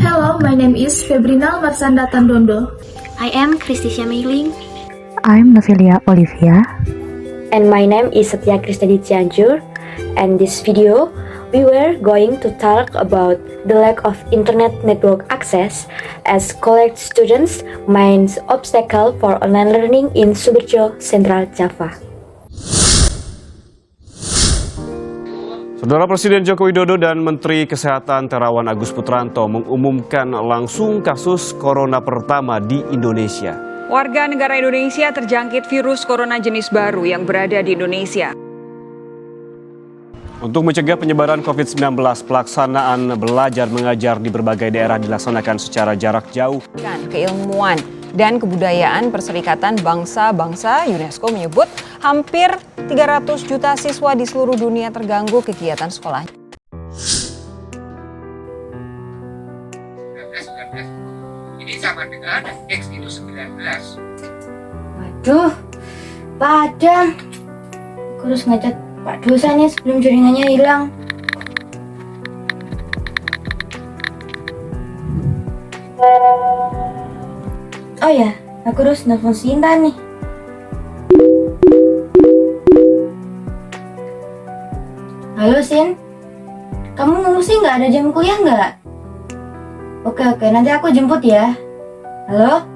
Hello, my name is Febrinal Marsanda Tandondo. I am Christicia Meiling. I'm Novelia Olivia. And my name is Satya Krisnadi Cianjur. And this video, we were going to talk about the lack of internet network access as college students main obstacle for online learning in Suberjo, Central Java. Saudara Presiden Joko Widodo dan Menteri Kesehatan Terawan Agus Putranto mengumumkan langsung kasus corona pertama di Indonesia. Warga negara Indonesia terjangkit virus corona jenis baru yang berada di Indonesia. Untuk mencegah penyebaran COVID-19, pelaksanaan belajar mengajar di berbagai daerah dilaksanakan secara jarak jauh. Keilmuan dan Kebudayaan Perserikatan Bangsa-Bangsa UNESCO menyebut hampir 300 juta siswa di seluruh dunia terganggu kegiatan sekolah. Ini sama dengan X itu 19. Waduh, Pak Adam. Aku harus ngajak Pak dosen nih sebelum jaringannya hilang. Oh ya, aku harus nelfon Sinta nih. Halo Sin, kamu ngungsi nggak ada jam kuliah nggak? Oke, nanti aku jemput ya. Halo?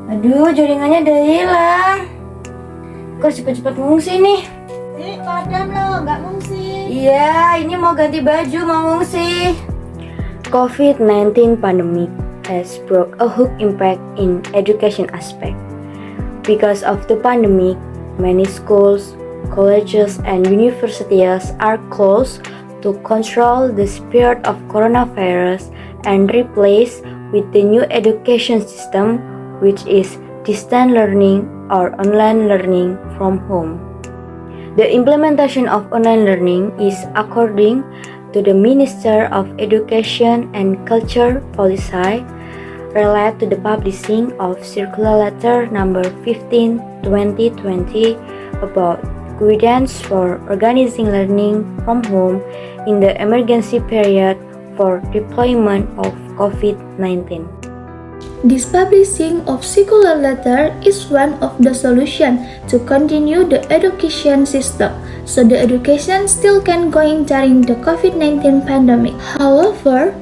Aduh, jaringannya udah hilang. Kok cepet-cepet ngungsi nih? Padam loh, nggak ngungsi. Iya, ini mau ganti baju, mau ngungsi. COVID-19 pandemic has brought a huge impact in education aspect. Because of the pandemic, many schools, colleges, and universities are closed to control the spread of coronavirus and replaced with the new education system, which is distant learning or online learning from home. The implementation of online learning is according to the Minister of Education and Culture policy related to the publishing of Circular Letter number 15/2020 about guidance for organizing learning from home in the emergency period for deployment of COVID-19. This publishing of circular letter is one of the solutions to continue the education system, so the education still can going during the COVID-19 pandemic. However,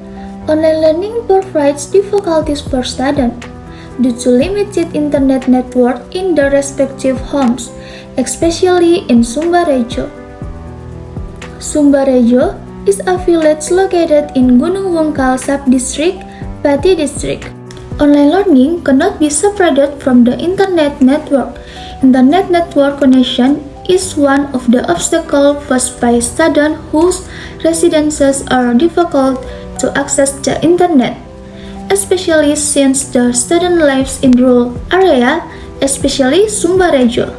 online learning provides difficulties for students due to limited internet network in their respective homes, especially in Sumba Rejo. Sumba Rejo is a village located in Gunung Wungkal Sub-District, Pati District. Online learning cannot be separated from the internet network. Internet network connection is one of the obstacles faced by students whose residences are difficult to access the internet, especially since the student lives in rural area, especially Sumba Rejo.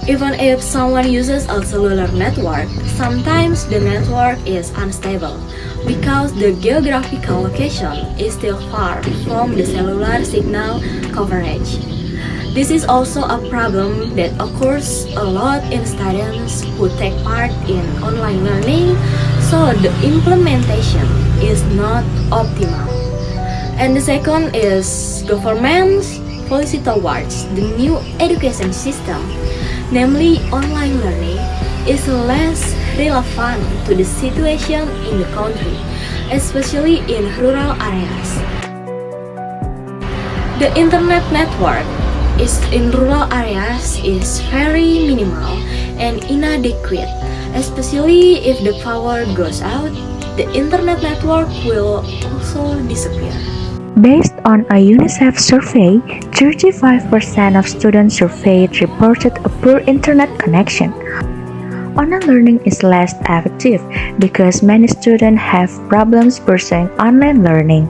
Even if someone uses a cellular network, sometimes the network is unstable because the geographical location is still far from the cellular signal coverage. This is also a problem that occurs a lot in students who take part in online learning, so the implementation is not optimal. And the second is government's policy towards the new education system, namely online learning, is less relevant to the situation in the country, especially in rural areas. The internet network in rural areas is very minimal and inadequate, especially if the power goes out, the internet network will also disappear. Based on a UNICEF survey, 35% of students surveyed reported a poor internet connection. Online learning is less effective because many students have problems pursuing online learning.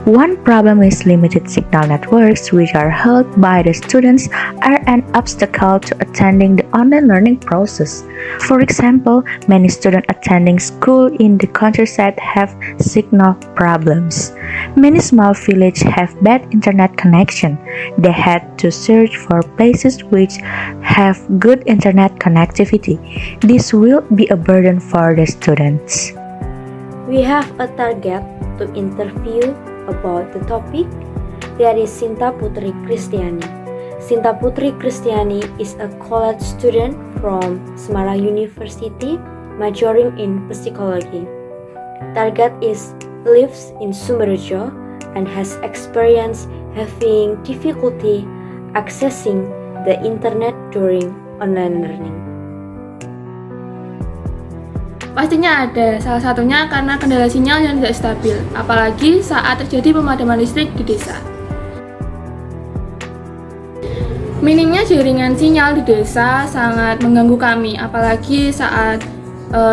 One problem is limited signal networks, which are held by the students, are an obstacle to attending the online learning process. For example, many students attending school in the countryside have signal problems. Many small villages have bad internet connection. They had to search for places which have good internet connectivity. This will be a burden for the students. We have a target to interview about the topic. That is Sinta Putri Kristiani. Sinta Putri Kristiani is a college student from Semarang University, majoring in psychology. Target is lives in Sumberjo and has experience having difficulty accessing the internet during online learning. Pastinya ada, salah satunya karena kendala sinyal yang tidak stabil, apalagi saat terjadi pemadaman listrik di desa. Minimnya jaringan sinyal di desa sangat mengganggu kami, apalagi saat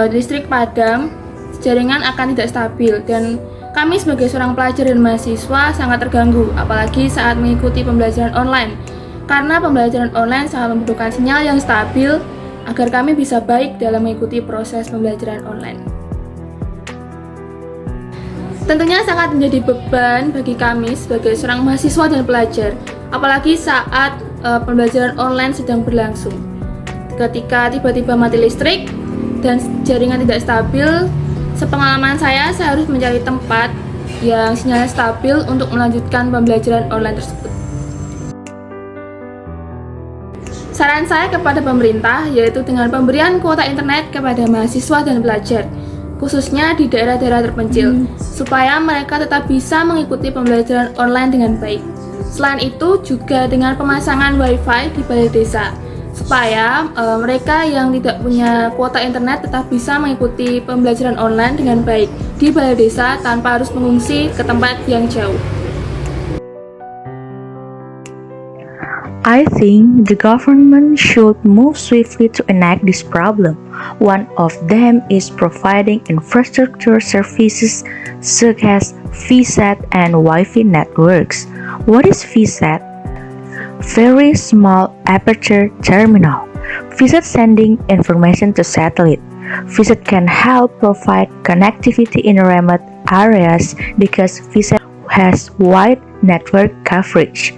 listrik padam, jaringan akan tidak stabil dan kami sebagai seorang pelajar dan mahasiswa sangat terganggu, apalagi saat mengikuti pembelajaran online. Karena pembelajaran online sangat membutuhkan sinyal yang stabil agar kami bisa baik dalam mengikuti proses pembelajaran online. Tentunya sangat menjadi beban bagi kami sebagai seorang mahasiswa dan pelajar, apalagi saat pembelajaran online sedang berlangsung. Ketika tiba-tiba mati listrik dan jaringan tidak stabil, sepengalaman saya harus mencari tempat yang sinyalnya stabil untuk melanjutkan pembelajaran online tersebut. Saran saya kepada pemerintah yaitu dengan pemberian kuota internet kepada mahasiswa dan pelajar, khususnya di daerah-daerah terpencil, supaya mereka tetap bisa mengikuti pembelajaran online dengan baik. Selain itu juga dengan pemasangan wifi di balai desa, supaya mereka yang tidak punya kuota internet tetap bisa mengikuti pembelajaran online dengan baik di balai desa tanpa harus mengungsi ke tempat yang jauh. I think the government should move swiftly to enact this problem. One of them is providing infrastructure services such as VSAT and Wi-Fi networks. What is VSAT? Very small aperture terminal. VSAT sending information to satellite. VSAT can help provide connectivity in remote areas because VSAT has wide network coverage.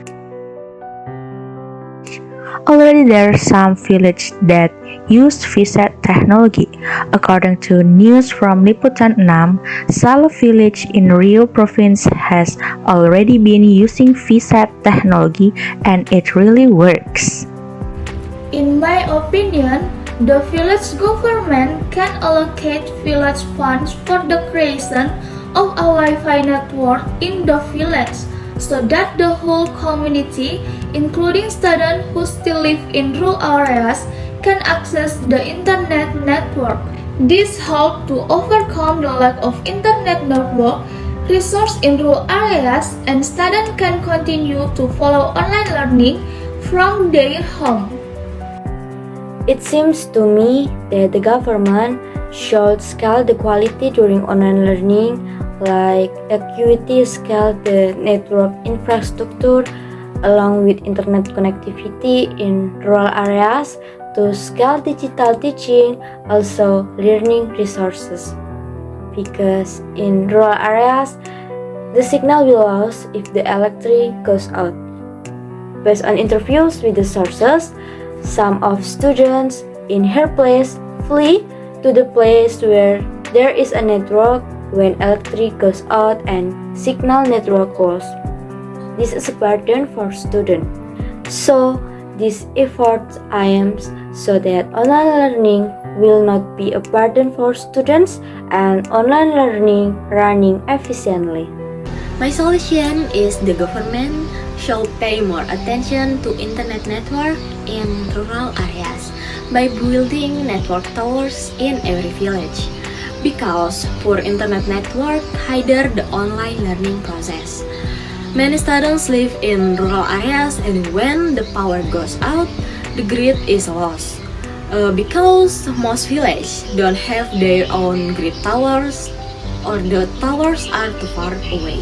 Already there are some villages that use VSAT technology. According to news from Liputan 6, Salo village in Rio province has already been using VSAT technology and it really works. In my opinion, the village government can allocate village funds for the creation of a Wi-Fi network in the village, so that the whole community, including students who still live in rural areas, can access the internet network. This helps to overcome the lack of internet network resource in rural areas, and students can continue to follow online learning from their home. It seems to me that the government should scale the quality during online learning, like acuity scale the network infrastructure along with internet connectivity in rural areas to scale digital teaching, also learning resources. Because in rural areas, the signal will lose if the electric goes out. Based on interviews with the sources, some of students in her place flee to the place where there is a network when electric goes out and signal network goes. This is a burden for students. So these efforts aims so that online learning will not be a burden for students and online learning running efficiently. My solution is the government should pay more attention to internet network in rural areas by building network towers in every village, because poor internet network hinder the online learning process. Many students live in rural areas, and when the power goes out, the grid is lost. Because most villages don't have their own grid towers, or the towers are too far away.